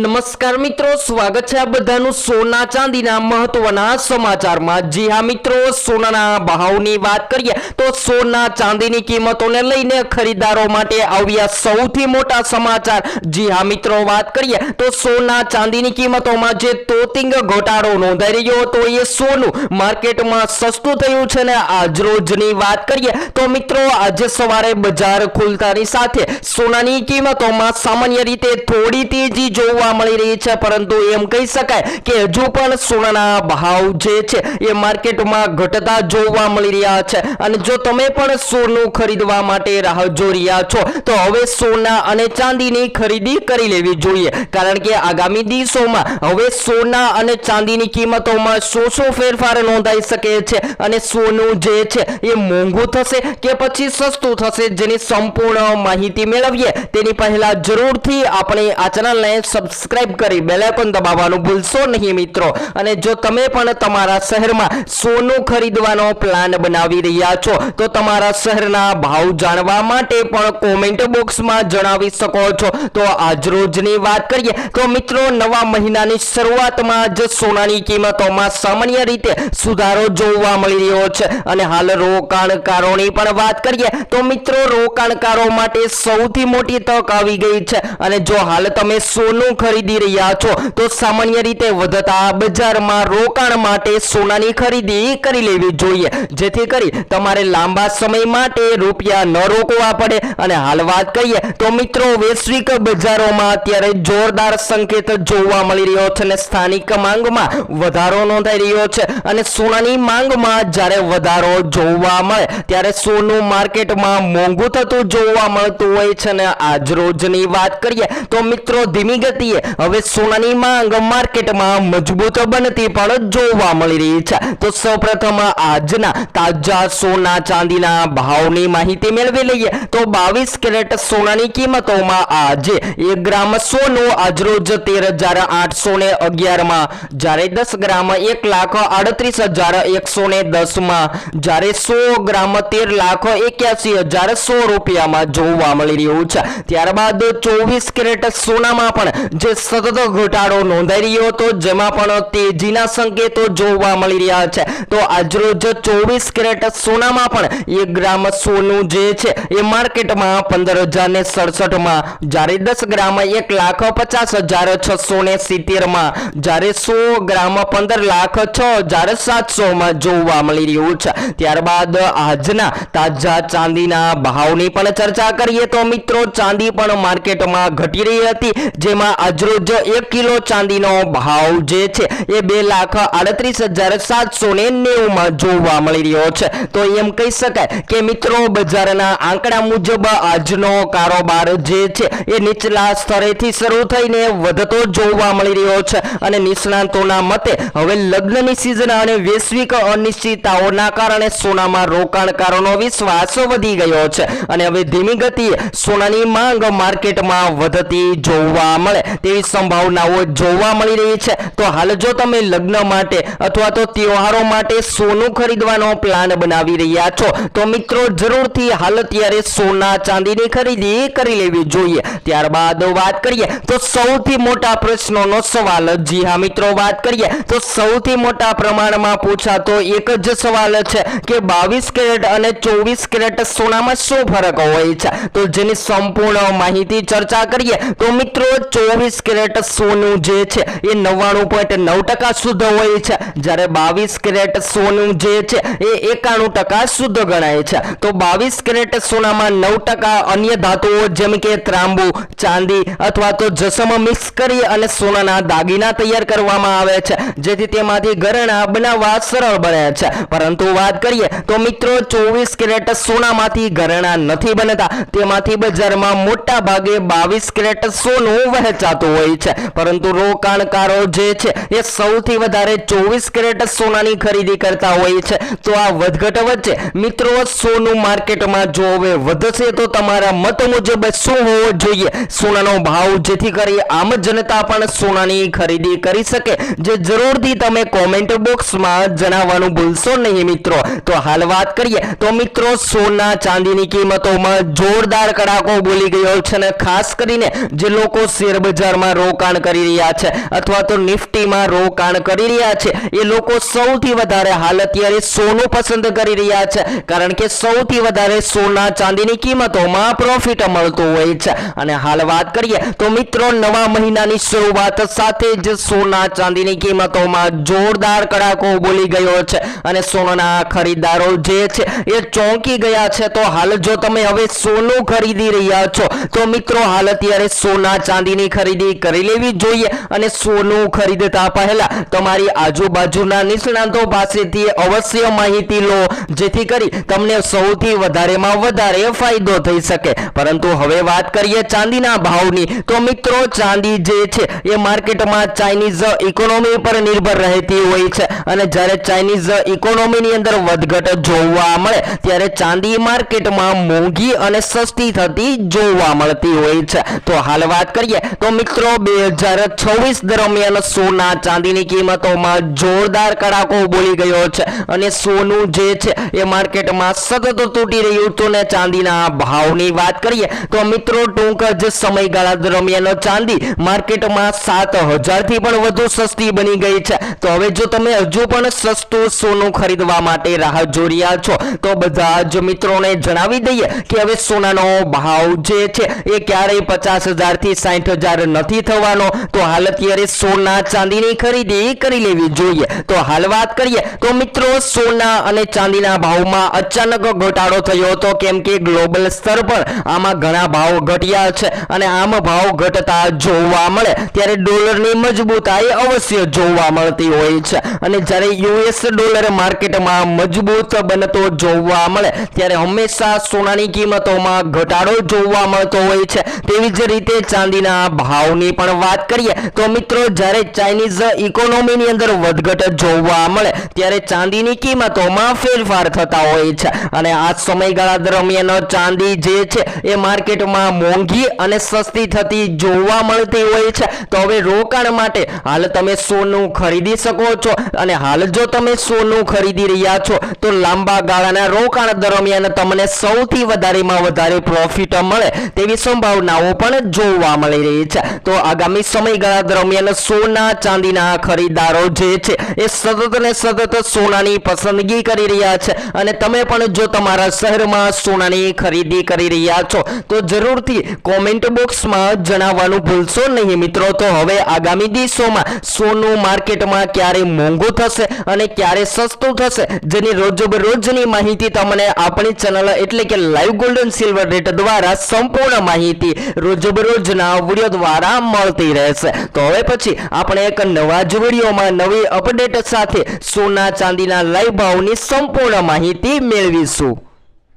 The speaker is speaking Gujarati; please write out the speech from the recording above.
નમસ્કાર મિત્રો, સ્વાગત છે આ બધાનું સોના ચાંદીના મહત્વના સમાચારમાં। જી હા મિત્રો, સોનાના ભાવની વાત કરીએ તો સોના ચાંદીની કિંમતોને લઈને ખરીદારો માટે આવ્યા સૌથી મોટા સમાચાર। જી હા મિત્રો, વાત કરીએ તો સોના ચાંદીની કિંમતોમાં જે તોતિંગ ઘટાડો નોંધાઈ રહ્યો હતો એ સોનું માર્કેટમાં સસ્તું થયું છે ને આજરોજની વાત કરીએ તો મિત્રો આજે સવારે બજાર ખુલતાની સાથે સોનાની કિંમતોમાં સામાન્ય રીતે થોડી તેજી જોવા મળી રહી છે, પરંતુ એમ કહી શકાય કે હજુ પણ સોનાના ભાવ જે છે એ માર્કેટમાં ઘટતા જોવા મળી રહ્યા છે। અને જો તમે પણ સોનું ખરીદવા માટે રાહ જોઈ રહ્યા છો તો હવે સોના અને ચાંદીની ખરીદી કરી લેવી જોઈએ, કારણ કે આગામી દિવસોમાં હવે સોના અને ચાંદીની કિંમતોમાં શું ફેરફાર નોંધાઈ શકે છે અને સોનું જે છે એ મોંઘું થશે કે પછી સસ્તું થશે, જેની સંપૂર્ણ માહિતી મેળવીએ તેની પહેલા જરૂરથી આપણે આ ચેનલને સબસ્ક્રાઇબ કરી બેલ આઇકોન દબાવવાનું ભૂલશો નહીં મિત્રો। અને જો તમે પણ તમારા શહેરમાં સોનું ખરીદવાનો પ્લાન બનાવી રહ્યા છો તો તમારા શહેરના ભાવ જાણવા માટે પણ કોમેન્ટ બોક્સમાં જણાવી શકો છો। તો આજરોજની વાત કરીએ તો મિત્રો નવા મહિનાની શરૂઆતમાં જ સોનાની કિંમતોમાં સામાન્ય રીતે સુધારો જોવા મળી રહ્યો છે અને હાલ રોકાણકારોની પણ વાત કરીએ તો મિત્રો રોકાણકારો માટે સૌથી મોટી તક આવી ગઈ છે। અને જો હાલ તમે સોનું ખરીદી રહ્યા છો તો સામાન્ય રીતે વધતા બજારમાં રોકાણ માટે સોનાની ખરીદી કરી લેવી જોઈએ, જેથી કરી તમારે લાંબા સમય માટે રૂપિયા ન રોકવા પડે। અને હાલ વાત કરીએ તો મિત્રો વૈશ્વિક બજારોમાં અત્યારે જોરદાર સંકેત જોવા મળી રહ્યો છે અને સ્થાનિક માંગમાં વધારો નોંધાઈ રહ્યો છે અને સોનાની માંગમાં જ્યારે વધારો જોવા મળે ત્યારે સોનું માર્કેટમાં મોંઘું થતું જોવા મળતું હોય છે। અને આજરોજની વાત કરીએ તો મિત્રો ધીમી ગતિએ હવે સોનાની માંગ માર્કેટમાં મજબૂત બનતી પણ જોવા મળી રહી છે। તો સૌપ્રથમ આજના તાજા સોના ચાંદીના ભાવની માહિતી મેળવી લઈએ તો 22 કેરેટ સોનાની કિંમતોમાં આજે 1 ગ્રામ સોનું આજરોજ 13,811 માં, જ્યારે 10 ગ્રામ 1,38,110 માં, જ્યારે 100 ગ્રામ 13,81,100 રૂપિયામાં જોવા મળી રહ્યું છે। ત્યારબાદ 24 કેરેટ સોનામાં પણ જે સતત ઘટાડો નોંધાઈ રહ્યો હતો જેમાં પણ તેજીના સંકેતો જોવા મળી રહ્યા છે। તો આજરોજ 24 કેરેટ સોનામાં પણ 1 ગ્રામ સોનું જે છે એ માર્કેટમાં 15,067 માં, જ્યારે 10 ગ્રામ 1,50,670 માં, જ્યારે 100 ગ્રામ 15,06,700 માં જોવા મળી રહ્યું છે। ત્યારબાદ આજના તાજા ચાંદીના ભાવની પણ ચર્ચા કરીએ તો મિત્રો ચાંદી પણ માર્કેટમાં ઘટી રહી હતી, જેમાં આજરોજ 1 કિલો ચાંદીનો ભાવ જે છે એ 2,38,790 માં જોવા મળી રહ્યો છે। તો એમ કહી શકાય કે મિત્રો બજારના આંકડા મુજબ આજનો કારોબાર જે છે એ નીચલા સ્તરેથી શરૂ થઈને વધતો જોવા મળી રહ્યો છે અને નિષ્ણાતોના મતે હવે લગ્નની સિઝન અને વૈશ્વિક અનિશ્ચિતતાઓના કારણે સોનામાં રોકાણકારોનો વિશ્વાસ વધી ગયો છે અને હવે ધીમી ગતિએ સોનાની માંગ માર્કેટમાં વધતી જોવા મળે તેવી સંભાવનાઓ જોવા મળી રહી છે। તો હાલ જો તમે લગ્ન માટે અથવા તો તહેવારો માટે સોનું ખરીદવાનો પ્લાન બનાવી રહ્યા છો તો મિત્રો જરૂરથી હાલ અત્યારે સોના ચાંદીની ખરીદી કરી લેવી જોઈએ। ત્યારબાદ વાત કરીએ તો સૌથી મોટા પ્રશ્નોનો સવાલ। જી હા મિત્રો, વાત કરીએ તો સૌથી મોટા પ્રમાણમાં પૂછાતો એક જ સવાલ છે કે 22 કેરેટ અને 24 કેરેટ સોનામાં શું ફરક હોય છે, તો જેની સંપૂર્ણ માહિતી ચર્ચા કરીએ તો મિત્રો 24 કેરેટ સોનું જે છે એ 99.9% શુદ્ધ હોય છે, જ્યારે 22 કેરેટ સોનું જે છે એ 91% શુદ્ધ ગણાય છે। તો 22 કેરેટ સોનામાં 9% અન્ય ધાતુઓ જેમ કે ત્રાંબુ, ચાંદી અથવા તો જસમ મિક્સ કરી અને સોનાના દાગીના તૈયાર કરવામાં આવે છે, જેથી તેમાંથી ઘરેણાં બનાવવા સરળ બને છે। પરંતુ વાત કરીએ તો મિત્રો 24 કેરેટ સોનામાંથી ઘરેણાં નથી બનતા, તેમાંથી બજારમાં મોટા ભાગે 22 કેરેટ સોનું વહેંચાતું હોય છે, પરંતુ રોકાણકારો જે છે એ સૌથી વધારે 24 કેરેટ સોનાની ખરીદી કરતા હોય છે। તો આ વધઘટ વચ્ચે મિત્રો સોનું માર્કેટમાં જો હવે વધશે તો તમારા મત મુજબ શું હોવો જોઈએ સોનાનો ભાવ, જેથી કરી આમ જનતા પણ સોનાની ખરીદી કરી શકે, જે જરૂરથી તમે કોમેન્ટ બોક્સમાં જણાવવાનું ભૂલશો નહીં મિત્રો। તો હાલ વાત કરીએ તો મિત્રો સોના ચાંદીની કિંમતોમાં જોરદાર કડાકો બોલી ગયો છે અને ખાસ કરીને જે લોકો શેર બજાર બજારમાં રોકાણ કરી રહ્યા છે અથવા તો નિફ્ટીમાં રોકાણ કરી રહ્યા છે એ લોકો સૌથી વધારે હાલ અત્યારે સોનું પસંદ કરી રહ્યા છે, કારણ કે સૌથી વધારે સોના ચાંદીની કિંમતોમાં પ્રોફિટ મળતું હોય છે। અને હાલ વાત કરીએ તો મિત્રો નવા મહિનાની શરૂઆત સાથે જ સોના ચાંદીની કિંમતોમાં જોરદાર કડાકો બોલી ગયો છે અને સોનાના ખરીદદારો જે છે એ ચોંકી ગયા છે। તો હાલ જો તમે હવે સોનું ખરીદી રહ્યા છો તો મિત્રો હાલ અત્યારે સોના ચાંદીની ખરીદી કરી લેવી જોઈએ અને સોનું ખરીદતા પહેલા તમારી આજુબાજુના નિષ્ણાતો પાસેથી અવશ્ય માહિતી લો, જેથી કરી તમને સૌથી વધારેમાં વધારે ફાયદો થઈ શકે। પરંતુ હવે વાત કરીએ ચાંદીના ભાવની તો મિત્રો ચાંદી જે છે એ માર્કેટમાં ચાઇનીઝ ઇકોનોમી પર નિર્ભર રહેતી હોય છે અને જ્યારે ચાઇનીઝ ઇકોનોમીની અંદર વધઘટ જોવા મળે ત્યારે ચાંદી માર્કેટમાં મોંઘી અને સસ્તી થતી જોવા મળતી હોય છે। તો હાલ વાત કરીએ તો મિત્રો 2026 દરમિયાન સોના ચાંદીની કિંમતોમાં જોરદાર કડાકો બોલી ગયો છે અને સોનું જે છે એ માર્કેટમાં સતત તૂટી રહ્યું હતું ને ચાંદીના ભાવની વાત કરીએ તો મિત્રો ટૂંક જ સમયગાળા દરમિયાન ચાંદી માર્કેટમાં 7000 થી પણ વધુ સસ્તી બની ગઈ છે। તો હવે જો તમે હજુ પણ સસ્તું સોનું ખરીદવા માટે રાહ જોઈ રહ્યા છો તો બધા જ મિત્રોને જણાવી દઈએ કે હવે સોનાનો ભાવ જે છે એ ક્યારેય 50,000 થી 60,000 નથી થવાનો। તો હાલ અત્યારે સોના ચાંદીની ખરીદી કરી લેવી જોઈએ। તો હાલ વાત કરીએ તો મિત્રો સોના અને ચાંદીના ભાવમાં અચાનક ઘટાડો થયો હતો, કેમ કે ગ્લોબલ સ્તર પર આમાં ઘણા ભાવ ઘટ્યા છે અને આમ ભાવ ઘટતા જોવા મળે ત્યારે ડોલરની મજબૂતાઈ અવશ્ય જોવા મળતી હોય છે અને જ્યારે યુએસ ડોલર માર્કેટમાં મજબૂત બનતો જોવા મળે ત્યારે હંમેશા સોનાની કિંમતોમાં ઘટાડો જોવા મળતો હોય છે। તેવી જ રીતે ચાંદીના ભાવની પણ વાત કરીએ તો મિત્રો જ્યારે ચાઇનીઝ ઇકોનોમીની અંદર વધઘટ જોવા મળે ત્યારે ચાંદીની કિંમતોમાં ફેરફાર થતા હોય છે અને આ સમયગાળા દરમિયાન ચાંદી જે છે એ માર્કેટમાં મોંઘી અને સસ્તી થતી જોવા મળતી હોય છે। તો હવે રોકાણ માટે હાલ તમે સોનું ખરીદી શકો છો અને હાલ જો તમે સોનું ખરીદી રહ્યા છો તો લાંબા ગાળાના રોકાણ દરમિયાન તમને સૌથી વધારેમાં વધારે પ્રોફિટ મળે તેવી સંભાવનાઓ પણ જોવા મળી રહી છે। તો આગામી સમયગાળા દરમિયાન સોના ચાંદીના ખરીદદારો જે છે એ સતત ને સતત સોનાની પસંદગી કરી રહ્યા છે અને તમે પણ જો તમારા શહેરમાં સોનાની ખરીદી કરી રહ્યા છો તો જરૂરથી કોમેન્ટ બોક્સમાં જણાવવાનું ભૂલશો નહીં મિત્રો। તો હવે આગામી દિવસોમાં સોનું માર્કેટમાં ક્યારે મોંઘું થશે અને ક્યારે સસ્તું થશે જેની રોજબરોજની માહિતી તમને આપણી ચેનલ એટલે કે લાઈવ ગોલ્ડન સિલ્વર રેટ દ્વારા સંપૂર્ણ માહિતી રોજબરોજના વિડીયો દ્વારા મળતી રહેશે। તો હવે પછી આપણે એક નવા જ વિડીયોમાં નવી અપડેટ સાથે સોના ચાંદીના લાઈવ ભાવની સંપૂર્ણ માહિતી મેળવીશું।